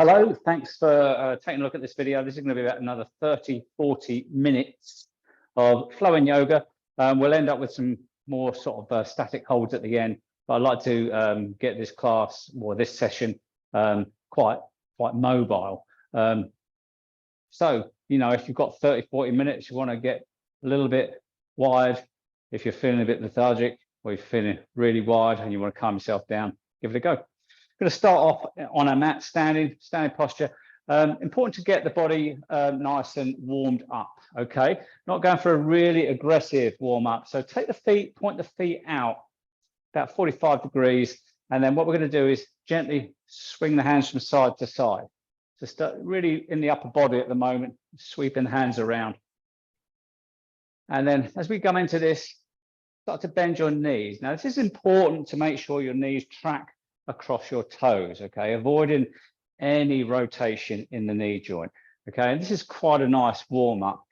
Hello, thanks for taking a look at this video. This is going to be about another 30-40 minutes of flowing yoga. We'll end up with some more sort of static holds at the end, but I'd like to get this class or this session quite mobile. So, you know, if you've got 30-40 minutes, you want to get a little bit wide. If you're feeling a bit lethargic or you're feeling really wide and you want to calm yourself down, give it a go. Going to start off on a mat, standing posture. Important to get the body nice and warmed up. Okay, not going for a really aggressive warm up. So take the feet, point the feet out about 45 degrees, and then what we're going to do is gently swing the hands from side to side. So start really in the upper body at the moment, sweeping the hands around. And then as we come into this, start to bend your knees. Now this is important to make sure your knees track across your toes, okay, avoiding any rotation in the knee joint, okay. And this is quite a nice warm-up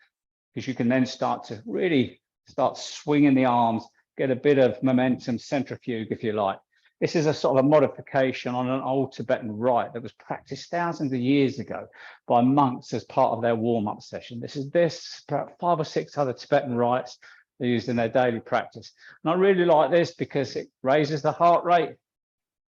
because you can then start to really start swinging the arms, get a bit of momentum, centrifuge if you like. This is a sort of a modification on an old Tibetan rite that was practiced thousands of years ago by monks as part of their warm-up session. This is about 5 or 6 other Tibetan rites they used in their daily practice. And I really like this because it raises the heart rate,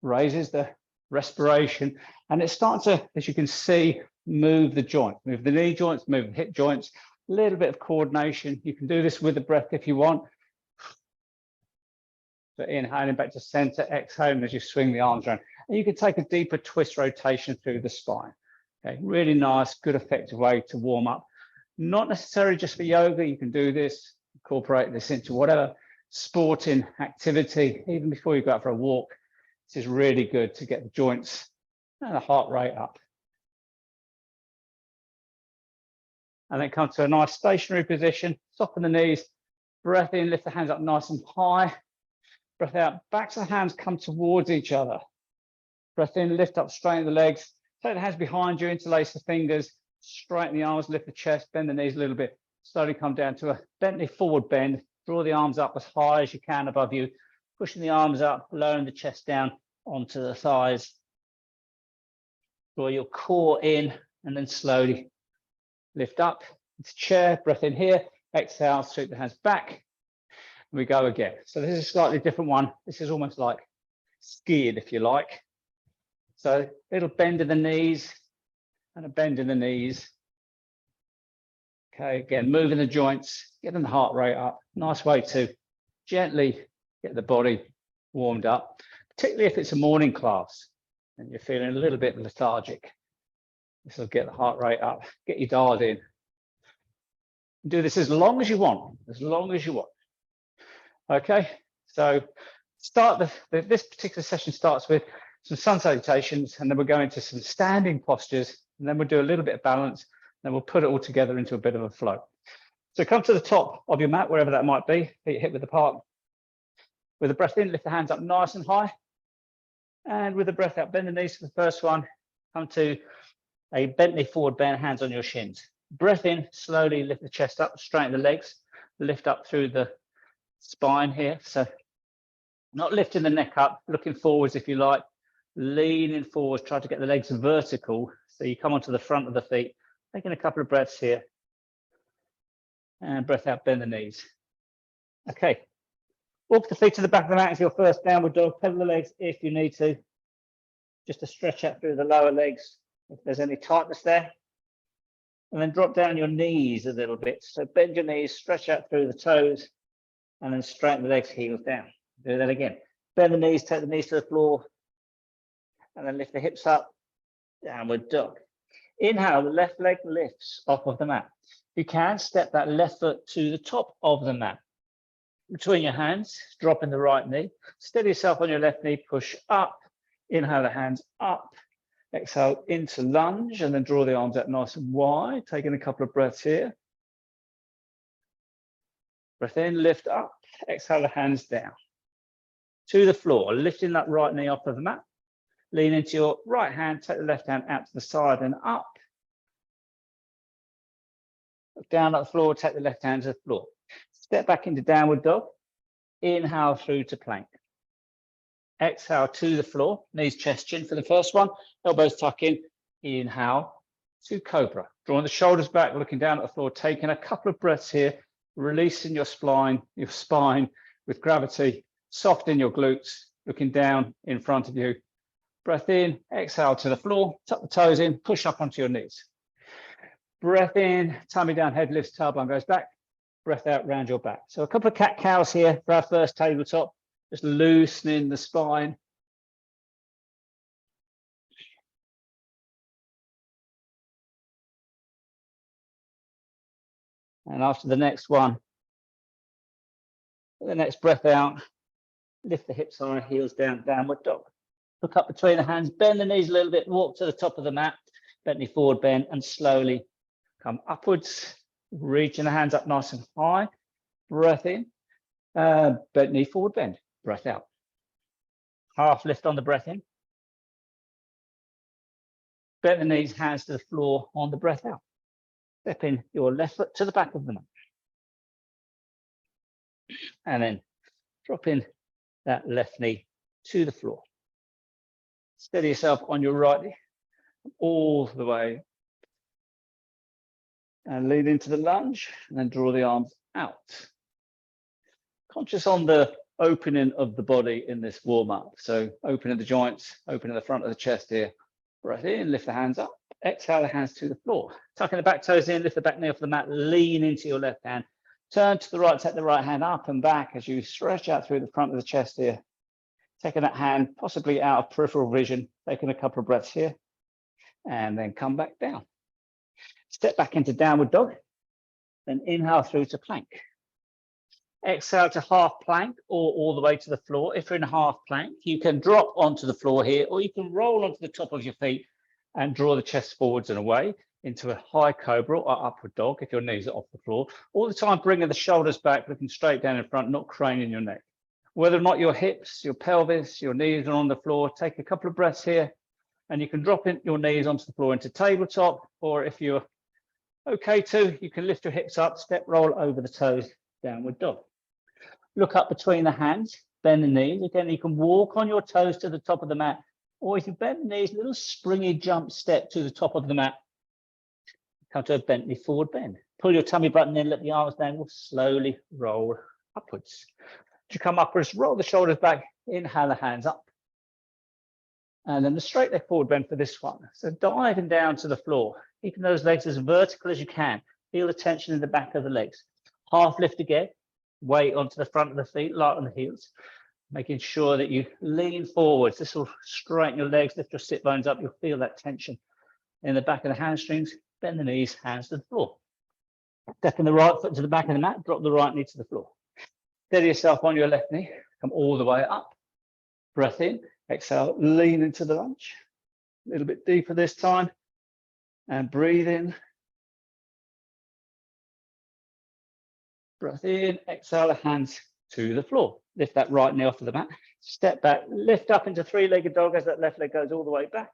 raises the respiration, and it's starting to, as you can see, move the joint, move the knee joints, move the hip joints, a little bit of coordination. You can do this with the breath if you want. So inhaling back to center, exhaling as you swing the arms around. And you can take a deeper twist rotation through the spine. Okay, really nice, good, effective way to warm up. Not necessarily just for yoga. You can do this, incorporate this into whatever sporting activity, even before you go out for a walk. This is really good to get the joints and the heart rate up. And then come to a nice stationary position, soften the knees, breath in, lift the hands up nice and high. Breath out, backs of the hands come towards each other. Breath in, lift up, straighten the legs. Take the hands behind you, interlace the fingers, straighten the arms, lift the chest, bend the knees a little bit. Slowly come down to a Bentley forward bend. Draw the arms up as high as you can above you, pushing the arms up, lowering the chest down onto the thighs. Draw your core in and then slowly lift up into chair, breath in here, exhale, sweep the hands back, and we go again. So this is a slightly different one. This is almost like skiing, if you like. So little bend in the knees and a bend in the knees. Okay, again, moving the joints, getting the heart rate up. Nice way to gently get the body warmed up, particularly if it's a morning class and you're feeling a little bit lethargic. This will get the heart rate up, get you dialed in. Do this as long as you want, as long as you want. Okay, so start this particular session starts with some sun salutations, and then we'll go into some standing postures, and then we'll do a little bit of balance, then we'll put it all together into a bit of a flow. So come to the top of your mat, wherever that might be, feet hip width apart. With the breath in, lift the hands up nice and high. And with the breath out, bend the knees for the first one. Come to a Bentley forward bend, hands on your shins. Breath in, slowly lift the chest up, straighten the legs, lift up through the spine here. So not lifting the neck up, looking forwards if you like, leaning forwards, try to get the legs vertical. So you come onto the front of the feet, taking a couple of breaths here. And breath out, bend the knees. Okay. Walk the feet to the back of the mat as your first downward dog. Pedal the legs if you need to, just to stretch out through the lower legs if there's any tightness there. And then drop down your knees a little bit. So bend your knees, stretch out through the toes, and then straighten the legs, heels down. Do that again. Bend the knees, take the knees to the floor, and then lift the hips up, downward dog. Inhale, the left leg lifts off of the mat. If you can, step that left foot to the top of the mat. Between your hands, dropping the right knee. Steady yourself on your left knee, push up. Inhale the hands up. Exhale into lunge, and then draw the arms out nice and wide. Taking a couple of breaths here. Breath in, lift up. Exhale the hands down. To the floor, lifting that right knee off of the mat. Lean into your right hand, take the left hand out to the side and up. Look down at the floor, take the left hand to the floor. Step back into downward dog. Inhale through to plank. Exhale to the floor, knees, chest, chin for the first one. Elbows tuck in. Inhale to cobra. Drawing the shoulders back, looking down at the floor, taking a couple of breaths here, releasing your spine with gravity, soften your glutes, looking down in front of you. Breath in, exhale to the floor, tuck the toes in, push up onto your knees. Breath in, tummy down, head lifts, tailbone goes back. Breath out, round your back. So a couple of cat-cows here for our first tabletop, just loosening the spine. And after the next one, the next breath out, lift the hips high, heels down, downward dog. Look up between the hands, bend the knees a little bit, walk to the top of the mat, bend knee forward, bend, and slowly come upwards, reaching the hands up nice and high. Breath in, bend knee forward, bend, breath out. Half lift on the breath in. Bend the knees, hands to the floor on the breath out. Step in your left foot to the back of the mat. And then drop in that left knee to the floor. Steady yourself on your right knee all the way. And lean into the lunge and then draw the arms out. Conscious on the opening of the body in this warm-up. So opening the joints, opening the front of the chest here. Breath in, lift the hands up. Exhale the hands to the floor. Tucking the back toes in, lift the back knee off the mat, lean into your left hand. Turn to the right, take the right hand up and back as you stretch out through the front of the chest here. Taking that hand possibly out of peripheral vision, taking a couple of breaths here, and then come back down. Step back into downward dog, then inhale through to plank. Exhale to half plank or all the way to the floor. If you're in a half plank, you can drop onto the floor here, or you can roll onto the top of your feet and draw the chest forwards and away into a high cobra or upward dog if your knees are off the floor. All the time bringing the shoulders back, looking straight down in front, not craning your neck. Whether or not your hips, your pelvis, your knees are on the floor, take a couple of breaths here, and you can drop in your knees onto the floor into tabletop, or if you're okay to, you can lift your hips up, step roll over the toes, downward dog. Look up between the hands, bend the knees. Again, you can walk on your toes to the top of the mat, or if you bend the knees, a little springy jump step to the top of the mat. Come to a bent knee forward bend. Pull your tummy button in, let the arms down, we'll slowly roll upwards. As you come upwards, roll the shoulders back, inhale the hands up. And then the straight leg forward bend for this one. So diving down to the floor, keeping those legs as vertical as you can. Feel the tension in the back of the legs. Half lift again, weight onto the front of the feet, light on the heels. Making sure that you lean forwards. This will straighten your legs, lift your sit bones up. You'll feel that tension in the back of the hamstrings. Bend the knees, hands to the floor. Stepping the right foot to the back of the mat, drop the right knee to the floor. Steady yourself on your left knee, come all the way up. Breath in, exhale, lean into the lunge. A little bit deeper this time. And breathe in. Breath in, exhale the hands to the floor. Lift that right knee off of the mat. Step back, lift up into three-legged dog as that left leg goes all the way back.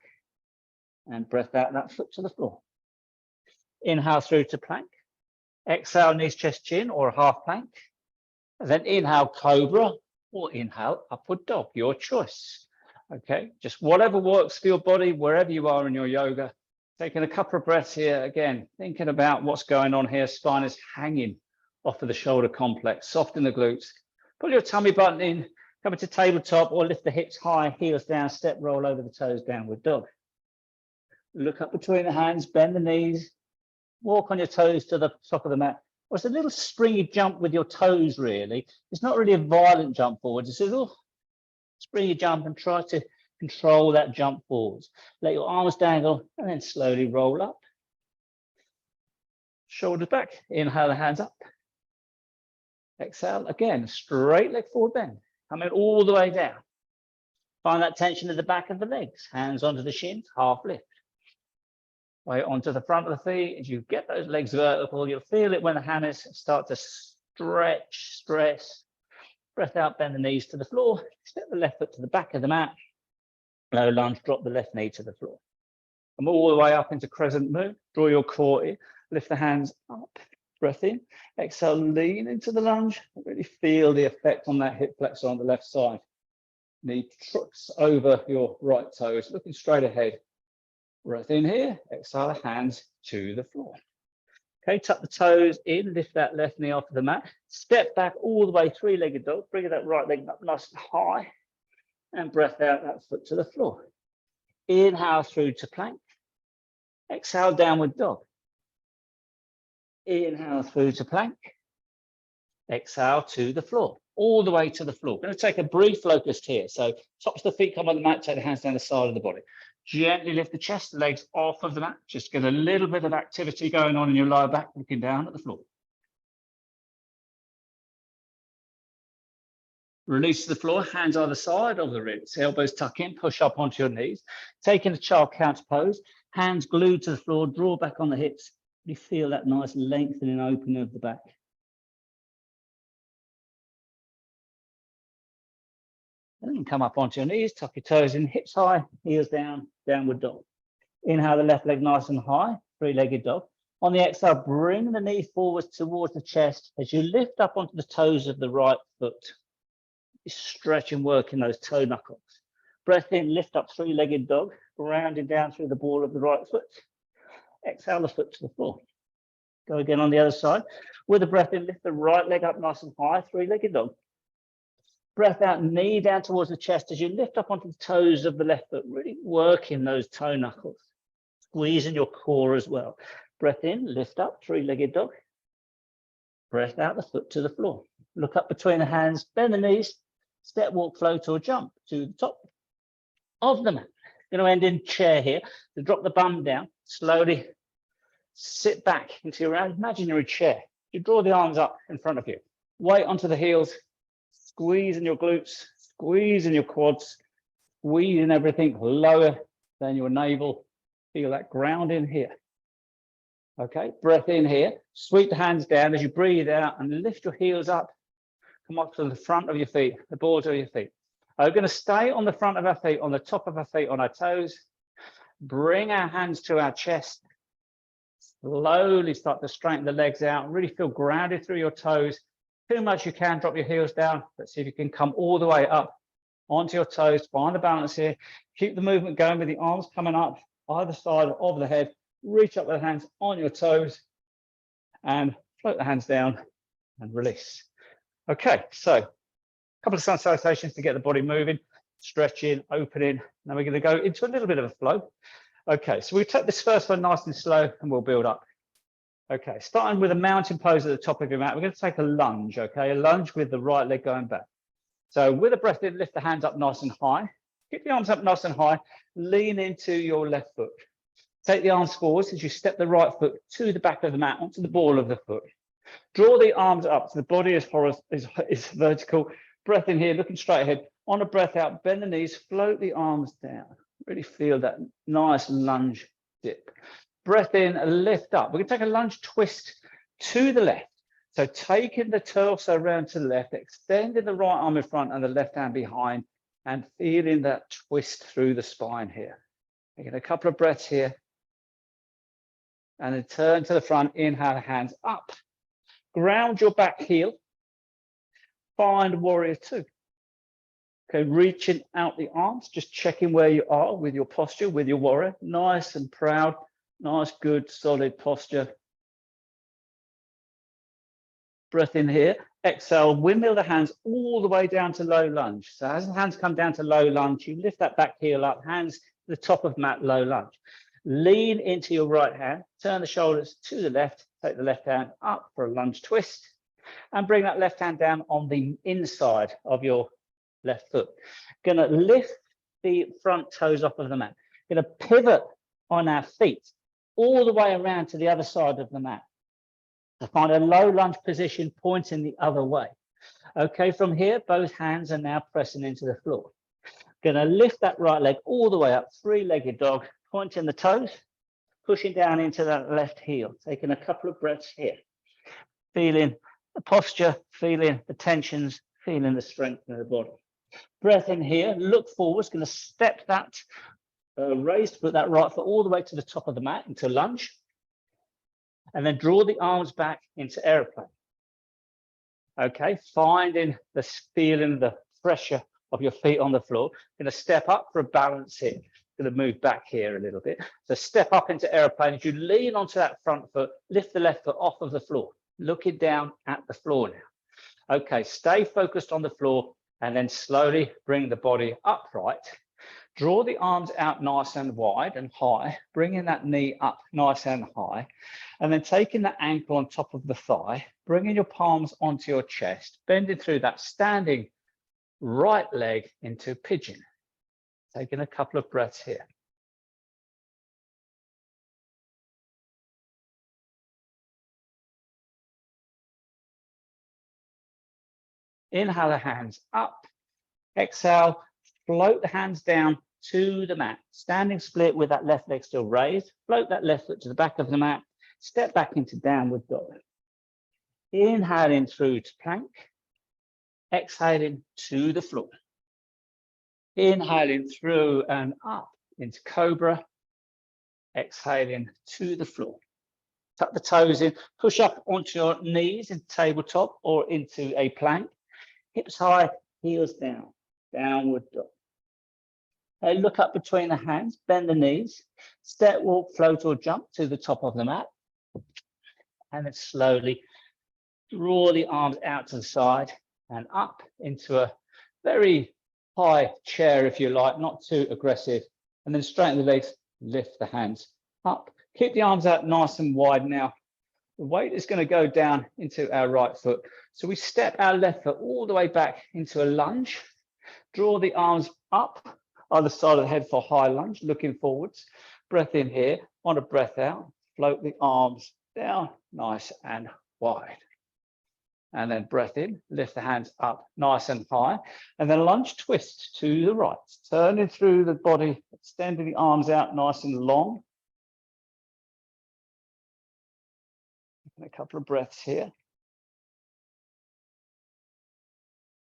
And breath out that foot to the floor. Inhale through to plank. Exhale, knees, chest, chin, or half plank. And then inhale, cobra, or inhale, upward dog, your choice. Okay, just whatever works for your body, wherever you are in your yoga. Taking a couple of breaths here, again, thinking about what's going on here. Spine is hanging off of the shoulder complex, soften the glutes. Pull your tummy button in, come into tabletop, or lift the hips high, heels down, step roll over the toes, downward dog. Look up between the hands, bend the knees, walk on your toes to the top of the mat. Or it's a little springy jump with your toes, really. It's not really a violent jump forwards. It's a little springy jump, and try to control that jump forwards. Let your arms dangle and then slowly roll up. Shoulders back, inhale the hands up. Exhale, again, straight leg forward bend. Coming all the way down. Find that tension in the back of the legs. Hands onto the shins, half lift. Weight onto the front of the feet. As you get those legs vertical, you'll feel it when the hammers start to stretch, stress. Breath out, bend the knees to the floor. Step the left foot to the back of the mat. Low lunge, drop the left knee to the floor. Come all the way up into crescent moon. Draw your core in. Lift the hands up. Breath in. Exhale, lean into the lunge. Really feel the effect on that hip flexor on the left side. Knee trucks over your right toes, looking straight ahead. Breath in here, exhale, hands to the floor. Okay, tuck the toes in, lift that left knee off the mat, step back all the way, three-legged dog, bring that right leg up nice and high, and breath out that foot to the floor. Inhale through to plank, exhale, downward dog. Inhale through to plank, exhale to the floor, all the way to the floor. Going to take a brief locust here. So tops of the feet come on the mat, take the hands down the side of the body. Gently lift the chest, the legs off of the mat. Just get a little bit of activity going on in your lower back, looking down at the floor. Release to the floor, hands either side of the ribs, elbows tuck in, push up onto your knees. Taking a child counter pose, hands glued to the floor, draw back on the hips. You feel that nice lengthening, opening of the back. And then come up onto your knees, tuck your toes in, hips high, heels down, downward dog. Inhale the left leg nice and high, three-legged dog. On the exhale, bring the knee forwards towards the chest as you lift up onto the toes of the right foot. You stretch and work in those toe knuckles. Breath in, lift up three-legged dog, grounding down through the ball of the right foot. Exhale the foot to the floor. Go again on the other side. With a breath in, lift the right leg up nice and high, three-legged dog. Breath out, knee down towards the chest as you lift up onto the toes of the left foot, really working those toe knuckles, squeezing your core as well. Breath in, lift up, three-legged dog. Breath out, the foot to the floor. Look up between the hands, bend the knees, step, walk, float, or jump to the top of the mat. Going to end in chair here. To drop the bum down, slowly sit back into your imaginary chair. You draw the arms up in front of you. Weight onto the heels. Squeeze in your glutes, squeeze in your quads, squeeze in everything lower than your navel. Feel that ground in here. Okay, breath in here. Sweep the hands down as you breathe out and lift your heels up. Come up to the front of your feet, the balls of your feet. We're going to stay on the front of our feet, on the top of our feet, on our toes. Bring our hands to our chest. Slowly start to straighten the legs out. Really feel grounded through your toes. Too much you can, drop your heels down. Let's see if you can come all the way up onto your toes. Find the balance here. Keep the movement going with the arms coming up either side of the head. Reach up with the hands on your toes and float the hands down and release. Okay, so a couple of sun salutations to get the body moving, stretching, opening. Now we're going to go into a little bit of a flow. Okay, so we'll take this first one nice and slow and we'll build up. Okay, starting with a mountain pose at the top of your mat, we're going to take a lunge, okay? A lunge with the right leg going back. So with a breath in, lift the hands up nice and high. Keep the arms up nice and high. Lean into your left foot. Take the arms forwards as you step the right foot to the back of the mat, onto the ball of the foot. Draw the arms up so the body is vertical. Breath in here, looking straight ahead. On a breath out, bend the knees, float the arms down. Really feel that nice lunge dip. Breath in, lift up. We're going to take a lunge twist to the left. So taking the torso around to the left, extending the right arm in front and the left hand behind, and feeling that twist through the spine here. Taking a couple of breaths here. And then turn to the front, inhale, hands up. Ground your back heel. Find warrior two. Okay, reaching out the arms, just checking where you are with your posture, with your warrior. Nice and proud. Nice, good, solid posture. Breath in here. Exhale, windmill the hands all the way down to low lunge. So as the hands come down to low lunge, you lift that back heel up, hands to the top of mat, low lunge. Lean into your right hand, turn the shoulders to the left, take the left hand up for a lunge twist, and bring that left hand down on the inside of your left foot. Gonna lift the front toes off of the mat. Gonna pivot on our feet all the way around to the other side of the mat. To find a low lunge position, pointing the other way. Okay, from here, both hands are now pressing into the floor. Gonna lift that right leg all the way up, three-legged dog, pointing the toes, pushing down into that left heel. Taking a couple of breaths here. Feeling the posture, feeling the tensions, feeling the strength in the body. Breath in here, look forwards, gonna step that raised, put that right foot all the way to the top of the mat into lunge. And then draw the arms back into airplane. Okay, finding the feeling, the pressure of your feet on the floor. Going to step up for a balance here. going to move back here a little bit. So step up into aeroplane. As you lean onto that front foot, lift the left foot off of the floor, looking down at the floor now. Okay, stay focused on the floor and then slowly bring the body upright. Draw the arms out nice and wide and high, bringing that knee up nice and high, and then taking the ankle on top of the thigh, bringing your palms onto your chest, bending through that standing right leg into pigeon. Taking a couple of breaths here. Inhale the hands up. Exhale, float the hands down to the mat. Standing split with that left leg still raised. Float that left foot to the back of the mat. Step back into downward dog. Inhaling through to plank. Exhaling to the floor. Inhaling through and up into cobra. Exhaling to the floor. Tuck the toes in. Push up onto your knees into tabletop or into a plank. Hips high, heels down. Downward dog. Look up between the hands, bend the knees, step, walk, float or jump to the top of the mat. And then slowly draw the arms out to the side and up into a very high chair, if you like, not too aggressive. And then straighten the legs, lift the hands up. Keep the arms out nice and wide now. The weight is going to go down into our right foot. So we step our left foot all the way back into a lunge. Draw the arms up either side of the head for high lunge, looking forwards. Breath in here, on a breath out. Float the arms down, nice and wide. And then breath in, lift the hands up nice and high. And then lunge twist to the right. Turning through the body, extending the arms out nice and long. A couple of breaths here.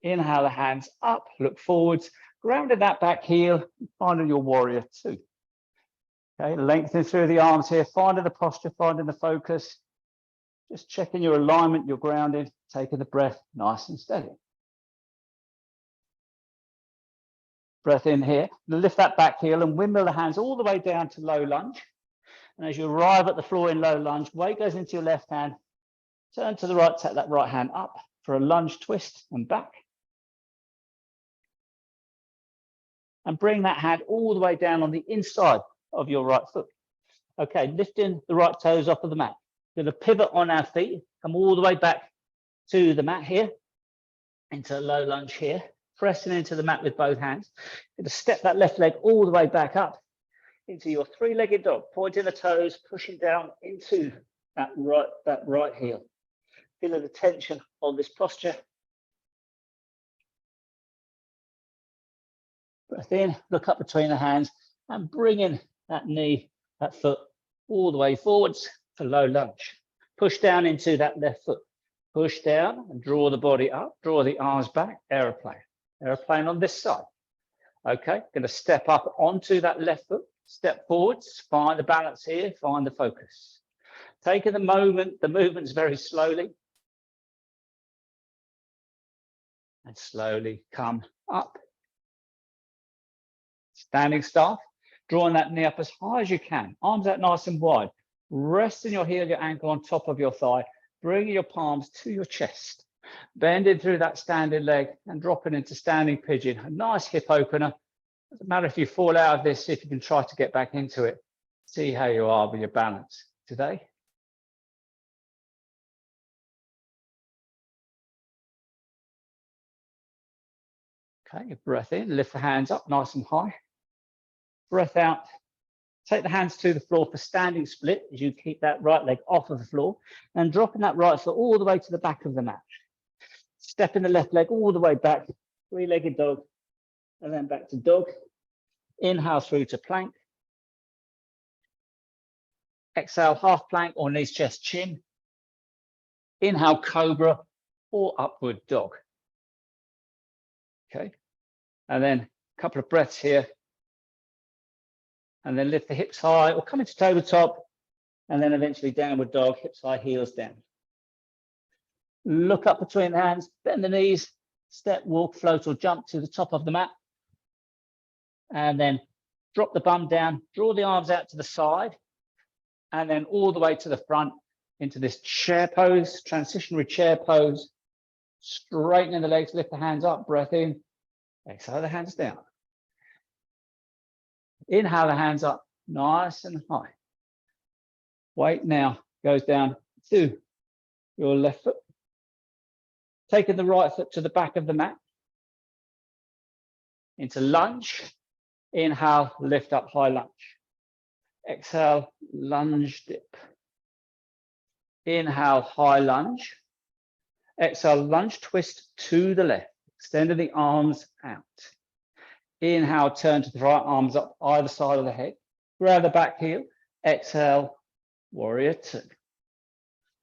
Inhale the hands up, look forwards, grounded that back heel, finding your warrior two. Okay, lengthening through the arms here, finding the posture, finding the focus. Just checking your alignment, your grounding, taking the breath nice and steady. Breath in here, lift that back heel and windmill the hands all the way down to low lunge. And as you arrive at the floor in low lunge, weight goes into your left hand. Turn to the right, take that right hand up for a lunge twist and back. And bring that hand all the way down on the inside of your right foot. Okay, lifting the right toes off of the mat. We're going to pivot on our feet, come all the way back to the mat here, into a low lunge here, pressing into the mat with both hands. You're going to step that left leg all the way back up into your three-legged dog, pointing the toes, pushing down into that right heel. Feeling the tension on this posture. Breath in, look up between the hands and bring in that knee, that foot all the way forwards to low lunge. Push down into that left foot. Push down and draw the body up, draw the arms back, aeroplane. Aeroplane on this side. Okay, going to step up onto that left foot, step forwards, find the balance here, find the focus. Taking the movement's very slowly. And slowly come up. Standing staff, drawing that knee up as high as you can. Arms out nice and wide. Resting your heel, your ankle on top of your thigh. Bringing your palms to your chest. Bending through that standing leg and dropping into standing pigeon. A nice hip opener. Doesn't matter if you fall out of this, if you can try to get back into it. See how you are with your balance today. Okay, breath in, lift the hands up nice and high. Breath out, take the hands to the floor for standing split as you keep that right leg off of the floor and dropping that right foot all the way to the back of the mat. Stepping the left leg all the way back, three-legged dog, and then back to dog. Inhale through to plank. Exhale, half plank or knees, chest, chin. Inhale, cobra or upward dog. Okay, and then a couple of breaths here. And then lift the hips high or come into tabletop and then eventually downward dog, hips high, heels down. Look up between the hands, bend the knees, step, walk, float or jump to the top of the mat. And then Drop the bum down, draw the arms out to the side, and then all the way to the front into this chair pose, transitionary chair pose. Straightening the legs, lift the hands up, breath in, exhale the hands down. Inhale the hands up, nice and high. Weight now goes down to your left foot. Taking the right foot to the back of the mat. Into lunge. Inhale, lift up, high lunge. Exhale, lunge dip. Inhale, high lunge. Exhale, lunge twist to the left. Extending the arms out. Inhale, turn to the right, arms up either side of the head. Grab the back heel. Exhale, warrior two.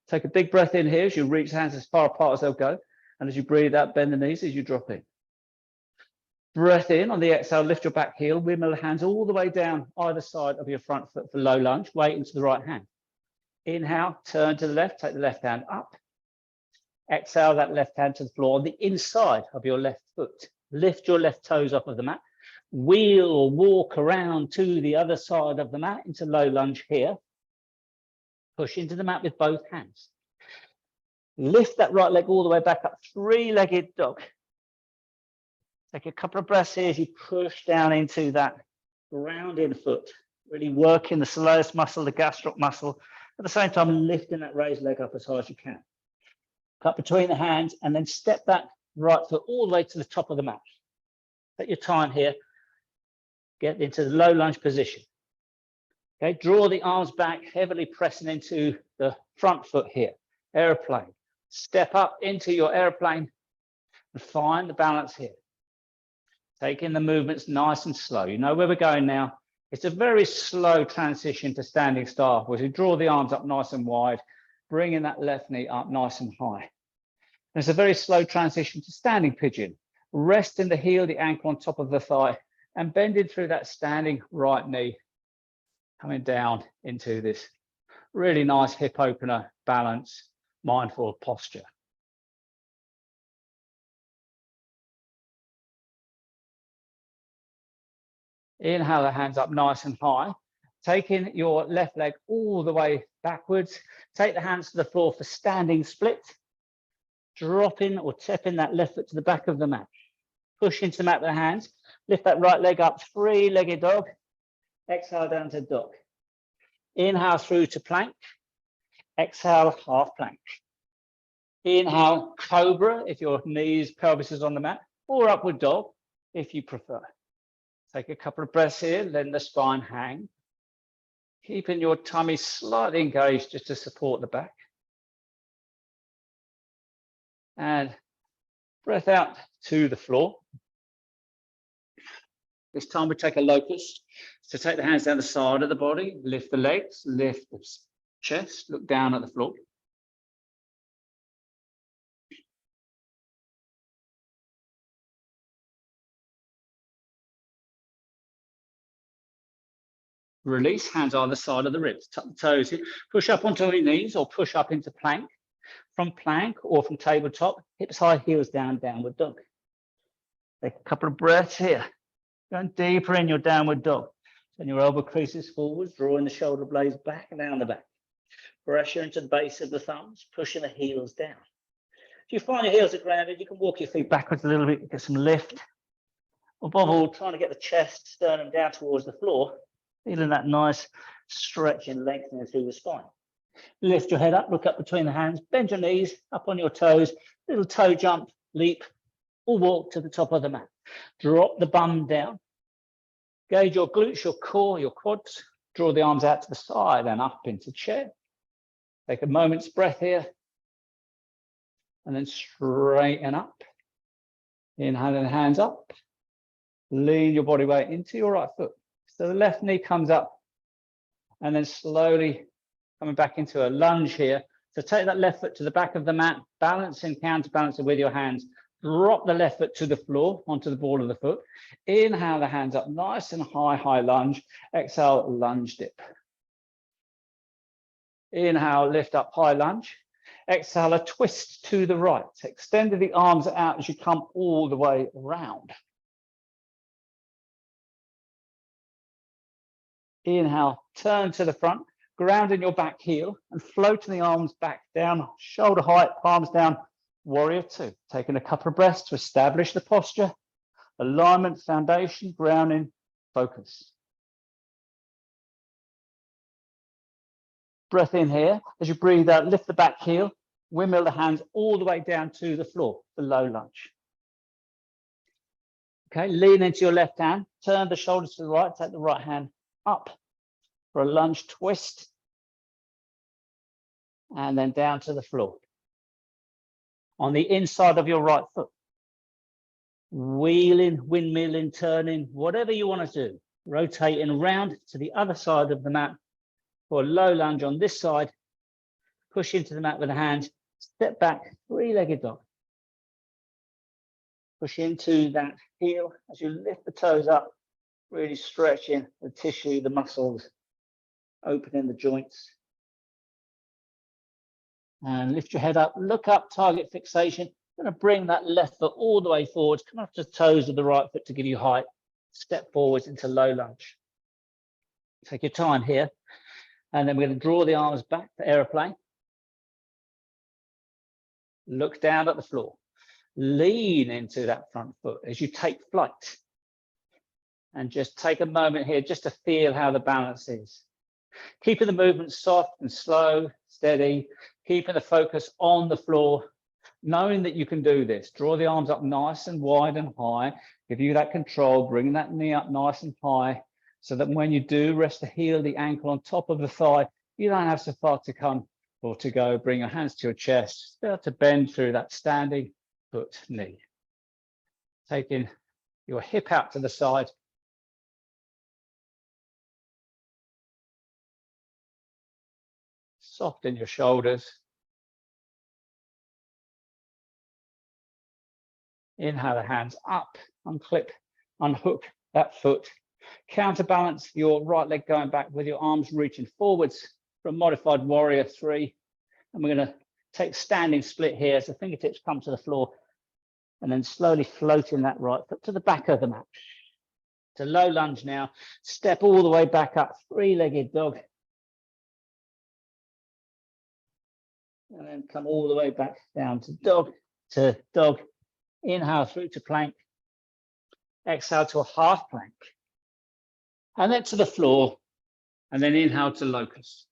Take a big breath in here as you reach the hands as far apart as they'll go. And as you breathe out, bend the knees as you drop in. Breath in on the exhale, lift your back heel, wimble the hands all the way down either side of your front foot for low lunge, weight into the right hand. Inhale, turn to the left, take the left hand up. Exhale that left hand to the floor on the inside of your left foot. Lift your left toes off of the mat. Wheel or walk around to the other side of the mat into low lunge here. Push into the mat with both hands. Lift that right leg all the way back up, three-legged dog. Take a couple of breaths here as you push down into that grounding foot, really working the soleus muscle, the gastroc muscle, at the same time lifting that raised leg up as high as you can. Cut between the hands and then step that right foot all the way to the top of the mat. Take your time here, get into the low lunge position. Okay, draw the arms back, heavily pressing into the front foot here, airplane. Step up into your airplane and find the balance here. Taking the movements nice and slow. You know where we're going now. It's a very slow transition to standing start, where you draw the arms up nice and wide, bringing that left knee up nice and high. And it's a very slow transition to standing pigeon. Resting the heel, the ankle on top of the thigh, and bending through that standing right knee, coming down into this really nice hip opener, balance, mindful posture. Inhale the hands up nice and high. Taking your left leg all the way backwards. Take the hands to the floor for standing split. Dropping or tapping that left foot to the back of the mat. Push into the mat with the hands. Lift that right leg up, three-legged dog. Exhale down to dog. Inhale through to plank. Exhale, half plank. Inhale, cobra if your knees, pelvis is on the mat, or upward dog if you prefer. Take a couple of breaths here, letting the spine hang. Keeping your tummy slightly engaged just to support the back. And breath out to the floor. This time we take a locust. So take the hands down the side of the body, lift the legs, lift the chest, look down at the floor. Release, hands either side of the ribs, tuck the toes in, push up onto your knees or push up into plank. From plank or from tabletop, hips high, heels down, downward dog. Take a couple of breaths here. Going deeper in your downward dog. Send your elbow creases forwards, drawing the shoulder blades back and down the back. Pressure into the base of the thumbs, pushing the heels down. If you find your heels are grounded, you can walk your feet backwards a little bit, get some lift. Above all, trying to get the chest, sternum down towards the floor, feeling that nice stretch and lengthening through the spine. Lift your head up, look up between the hands, bend your knees, up on your toes, little toe jump, leap, or walk to the top of the mat. Drop the bum down. Gauge your glutes, your core, your quads. Draw the arms out to the side and up into chair. Take a moment's breath here. And then straighten up. Inhaling the hands up. Lean your body weight into your right foot. So the left knee comes up. And then slowly coming back into a lunge here. So take that left foot to the back of the mat, balancing, counterbalancing with your hands. Drop the left foot to the floor, onto the ball of the foot. Inhale the hands up, nice and high, high lunge. Exhale, lunge dip. Inhale, lift up, high lunge. Exhale, a twist to the right. Extending the arms out as you come all the way around. Inhale, turn to the front, grounding your back heel and floating the arms back down, shoulder height, palms down, warrior two. Taking a couple of breaths to establish the posture, alignment, foundation, grounding, focus. Breath in here. As you breathe out, lift the back heel, windmill the hands all the way down to the floor, the low lunge. Okay, lean into your left hand, turn the shoulders to the right, take the right hand up for a lunge twist, and then down to the floor. On the inside of your right foot, wheeling, windmilling, turning, whatever you want to do, rotating around to the other side of the mat for a low lunge on this side, push into the mat with the hand, step back, three-legged dog. Push into that heel as you lift the toes up, really stretching the tissue, the muscles, opening the joints. And lift your head up, look up, target fixation. I'm going to bring that left foot all the way forwards, come up to the toes of the right foot to give you height. Step forwards into low lunge. Take your time here. And then we're going to draw the arms back for aeroplane. Look down at the floor. Lean into that front foot as you take flight. And just take a moment here just to feel how the balance is. Keeping the movement soft and slow, steady, keeping the focus on the floor, knowing that you can do this. Draw the arms up nice and wide and high, give you that control, bring that knee up nice and high, so that when you do rest the heel, the ankle on top of the thigh, you don't have so far to come or to go. Bring your hands to your chest, start to bend through that standing foot knee. Taking your hip out to the side. Soften your shoulders. Inhale the hands up, unclip, unhook that foot. Counterbalance your right leg going back with your arms reaching forwards for a modified warrior three. And we're going to take standing split here. So fingertips come to the floor and then slowly floating that right foot to the back of the mat. To low lunge now. Step all the way back up, three-legged dog. And then come all the way back down to dog. Inhale through to plank. Exhale to a half plank. And then to the floor. And then inhale to locust.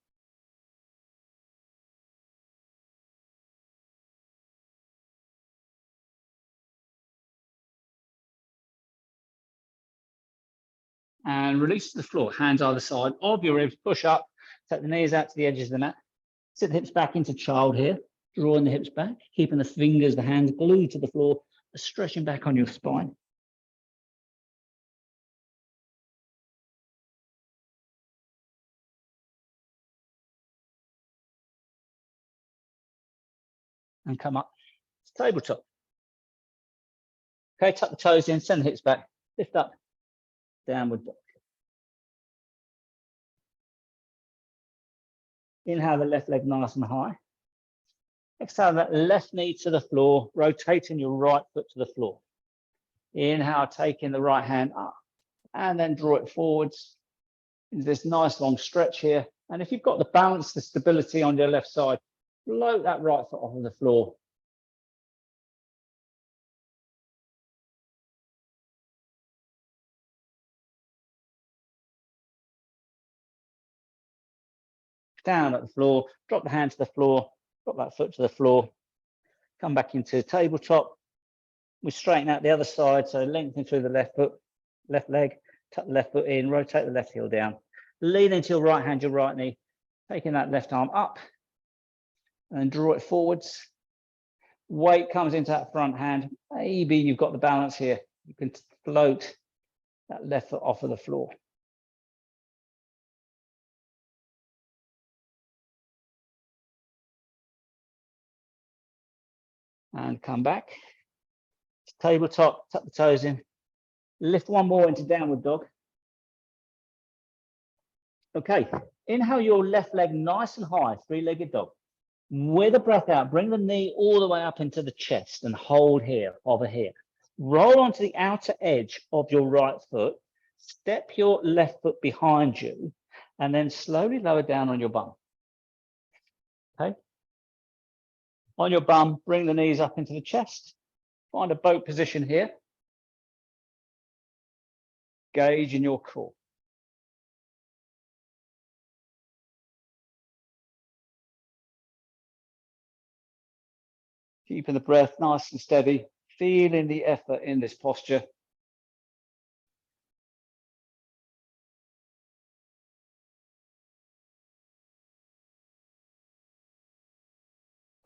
And release to the floor. Hands either side of your ribs. Push up. Take the knees out to the edges of the mat. Sit the hips back into child here, drawing the hips back, keeping the fingers, the hands glued to the floor, stretching back on your spine. And come up to tabletop. Okay, tuck the toes in, send the hips back, lift up, downward dog. Inhale the left leg nice and high. Exhale that left knee to the floor, rotating your right foot to the floor. Inhale, taking the right hand up and then draw it forwards into this nice long stretch here. And if you've got the balance, the stability on your left side, float that right foot off of the floor. Down at the floor, drop the hand to the floor, drop that foot to the floor, come back into tabletop. We straighten out the other side, so lengthen through the left foot, left leg, tuck the left foot in, rotate the left heel down. Lean into your right hand, your right knee, taking that left arm up and draw it forwards. Weight comes into that front hand. Maybe you've got the balance here. You can float that left foot off of the floor. And come back. Tabletop, tuck the toes in. Lift one more into downward dog. Okay, inhale your left leg nice and high, three-legged dog. With a breath out, bring the knee all the way up into the chest and hold here, hover here. Roll onto the outer edge of your right foot. Step your left foot behind you and then slowly lower down on your bum. Okay. On your bum, bring the knees up into the chest. Find a boat position here. Gauge in your core. Keeping the breath nice and steady, feeling the effort in this posture.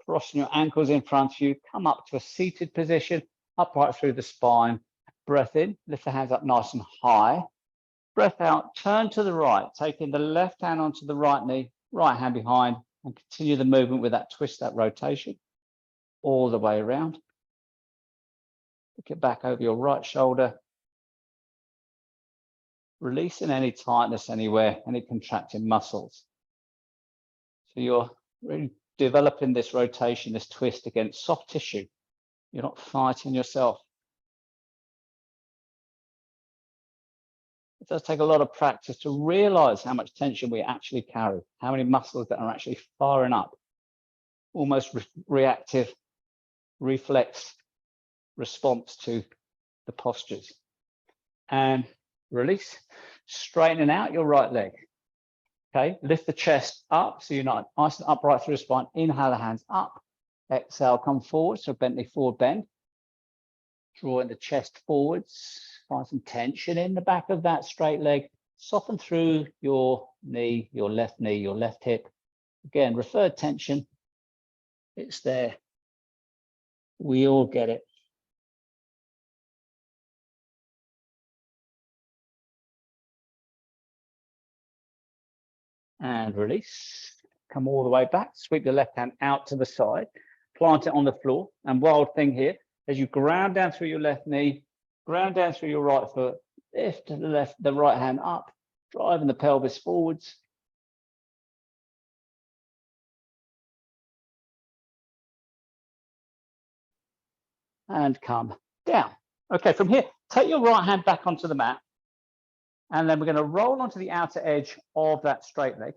Crossing your ankles in front of you, come up to a seated position, upright through the spine. Breath in, lift the hands up nice and high. Breath out, turn to the right, taking the left hand onto the right knee, right hand behind, and continue the movement with that twist, that rotation, all the way around. Look it back over your right shoulder. Releasing any tightness anywhere, any contracting muscles. So you're really developing this rotation, this twist against soft tissue. You're not fighting yourself. It does take a lot of practice to realize how much tension we actually carry, how many muscles that are actually firing up, almost reactive, reflex response to the postures. And release, straightening out your right leg. Okay, lift the chest up so you're not nice and upright through the spine. Inhale the hands up. Exhale, come forward. So Bentley forward bend. Drawing the chest forwards. Find some tension in the back of that straight leg. Soften through your knee, your left hip. Again, referred tension. It's there. We all get it. And release. Come all the way back. Sweep the left hand out to the side. Plant it on the floor. And wild thing here, as you ground down through your left knee, ground down through your right foot, lift the right hand up, driving the pelvis forwards. And come down. Okay, from here, take your right hand back onto the mat. And then we're going to roll onto the outer edge of that straight leg.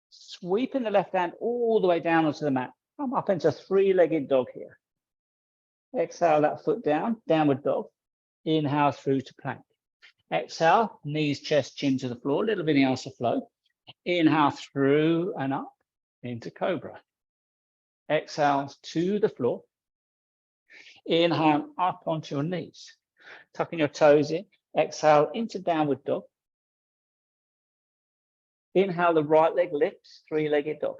Sweeping the left hand all the way down onto the mat. Come up into three-legged dog here. Exhale that foot down, downward dog. Inhale through to plank. Exhale, knees, chest, chin to the floor, little vinyasa flow. Inhale through and up into cobra. Exhale to the floor. Inhale up onto your knees. Tucking your toes in. Exhale into downward dog. Inhale, the right leg lifts, three-legged dog.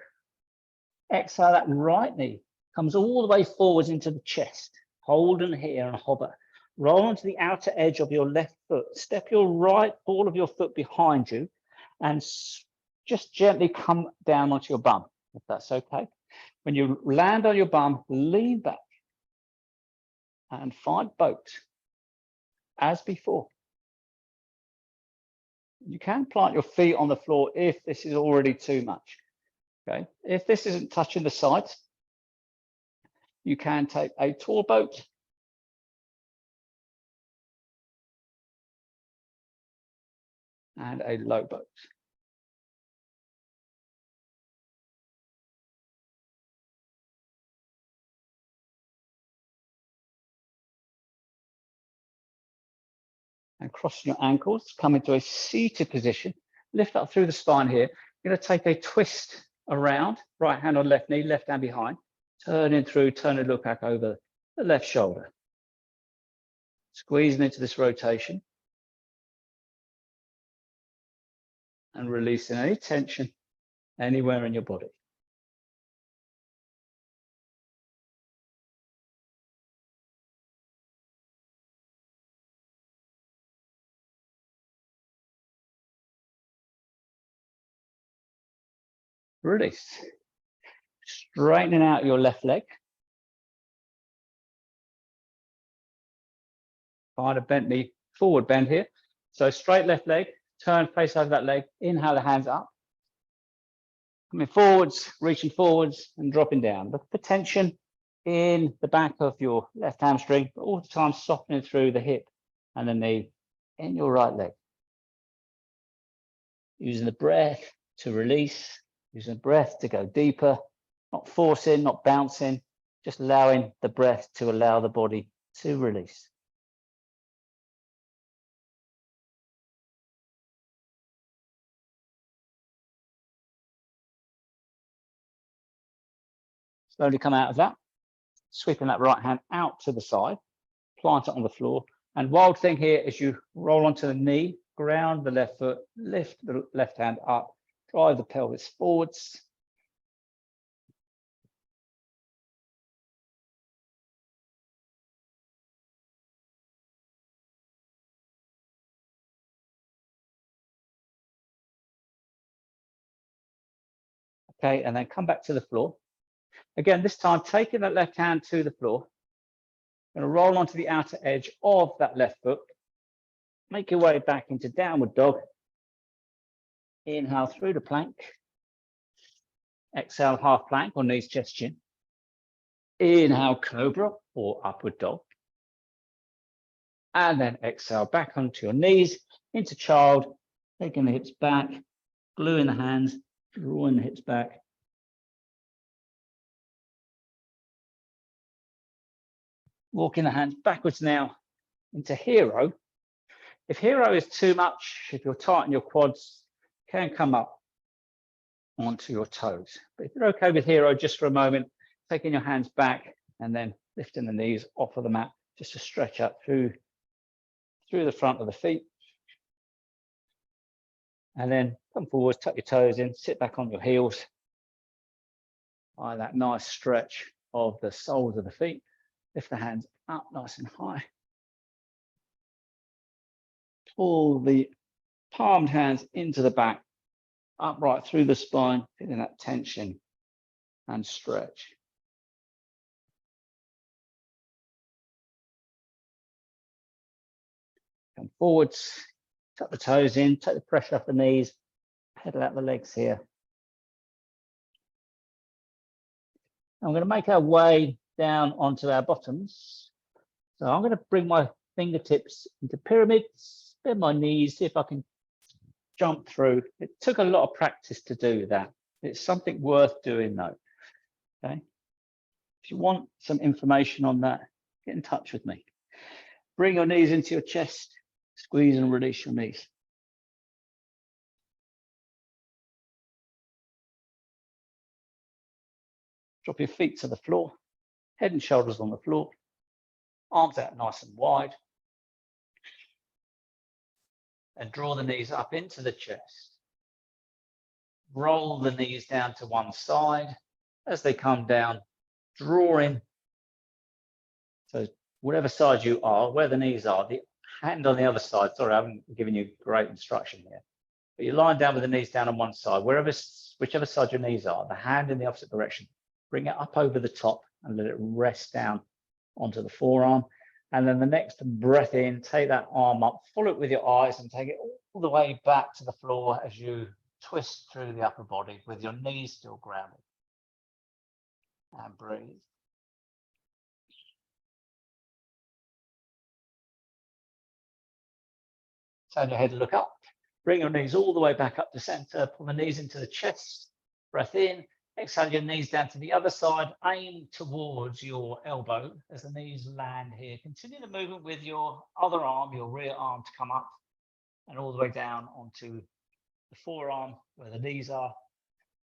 Exhale, that right knee comes all the way forwards into the chest. Hold in here and hover. Roll onto the outer edge of your left foot. Step your right ball of your foot behind you and just gently come down onto your bum, if that's okay. When you land on your bum, lean back and find boat as before. You can plant your feet on the floor if this is already too much. Okay, if this isn't touching the sides, you can take a tall boat and a low boat. And crossing your ankles, come into a seated position, lift up through the spine here. You're going to take a twist around, right hand on left knee, left hand behind, turning through, turn and look back over the left shoulder. Squeezing into this rotation and releasing any tension anywhere in your body. Release. Straightening out your left leg. Find a Bentley forward bend here. So straight left leg, turn face over that leg, inhale the hands up. Coming forwards, reaching forwards and dropping down. Look for tension in the back of your left hamstring, but all the time softening through the hip and the knee in your right leg. using the breath to release, using the breath to go deeper, not forcing, not bouncing, just allowing the breath to allow the body to release. Slowly come out of that, sweeping that right hand out to the side, plant it on the floor. And wild thing here is you roll onto the knee, ground the left foot, lift the left hand up, drive the pelvis forwards. Okay, and then come back to the floor. Again, this time taking that left hand to the floor, going to roll onto the outer edge of that left foot. Make your way back into downward dog. Inhale through the plank. Exhale, half plank or knees, chest, chin. Inhale, cobra or upward dog. And then exhale back onto your knees, into child, taking the hips back, gluing the hands, drawing the hips back. Walking the hands backwards now into hero. If hero is too much, if you're tight in your quads, can come up onto your toes. But if you're okay with hero, just for a moment, taking your hands back and then lifting the knees off of the mat, just to stretch up through the front of the feet. And then come forward, tuck your toes in, sit back on your heels. By that nice stretch of the soles of the feet. Lift the hands up nice and high. Pull the palmed hands into the back, upright through the spine, feeling that tension and stretch. Come forwards, tuck the toes in, take the pressure off the knees, pedal out the legs here. I'm going to make our way down onto our bottoms. So I'm going to bring my fingertips into pyramids, bend my knees, see if I can jump through. It took a lot of practice to do that. It's something worth doing though. Okay. If you want some information on that, get in touch with me. Bring your knees into your chest, squeeze and release your knees. Drop your feet to the floor, head and shoulders on the floor, arms out nice and wide. And draw the knees up into the chest. Roll the knees down to one side. As they come down, drawing. So whatever side you are, where the knees are, the hand on the other side. Sorry, I haven't given you great instruction here. But you're lying down with the knees down on one side, whichever side your knees are, the hand in the opposite direction. Bring it up over the top and let it rest down onto the forearm. And then the next breath in, take that arm up, follow it with your eyes and take it all the way back to the floor as you twist through the upper body with your knees still grounded. And breathe. Turn your head and look up. Bring your knees all the way back up to center. Pull the knees into the chest. Breath in. Exhale your knees down to the other side. Aim towards your elbow as the knees land here. Continue the movement with your other arm, your rear arm, to come up and all the way down onto the forearm where the knees are.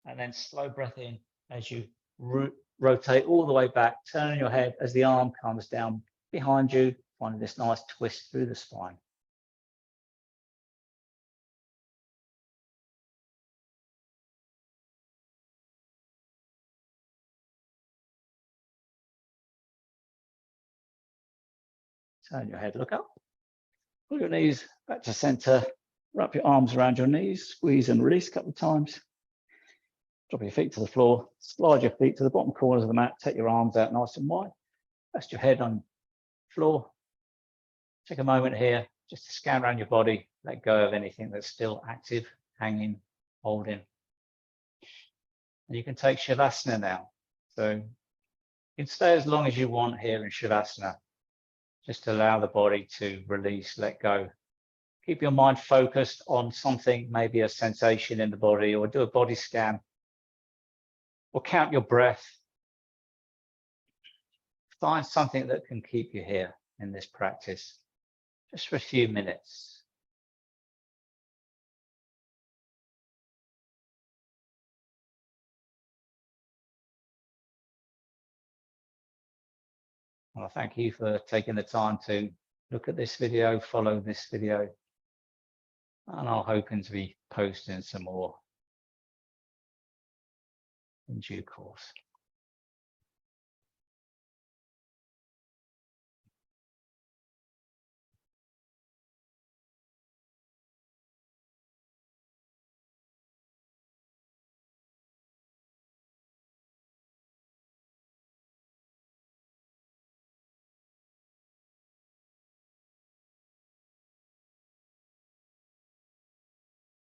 And then slow breath in as you rotate all the way back, turning your head as the arm comes down behind you, finding this nice twist through the spine. Turn your head, look up. Pull your knees back to center. Wrap your arms around your knees. Squeeze and release a couple of times. Drop your feet to the floor. Slide your feet to the bottom corners of the mat. Take your arms out nice and wide. Rest your head on the floor. Take a moment here just to scan around your body. Let go of anything that's still active, hanging, holding. And you can take Shavasana now. So you can stay as long as you want here in Shavasana. Just allow the body to release, let go. Keep your mind focused on something, maybe a sensation in the body, or do a body scan, or count your breath. Find something that can keep you here in this practice, just for a few minutes. Well, thank you for taking the time to look at this video, follow this video, and I'm hoping to be posting some more in due course.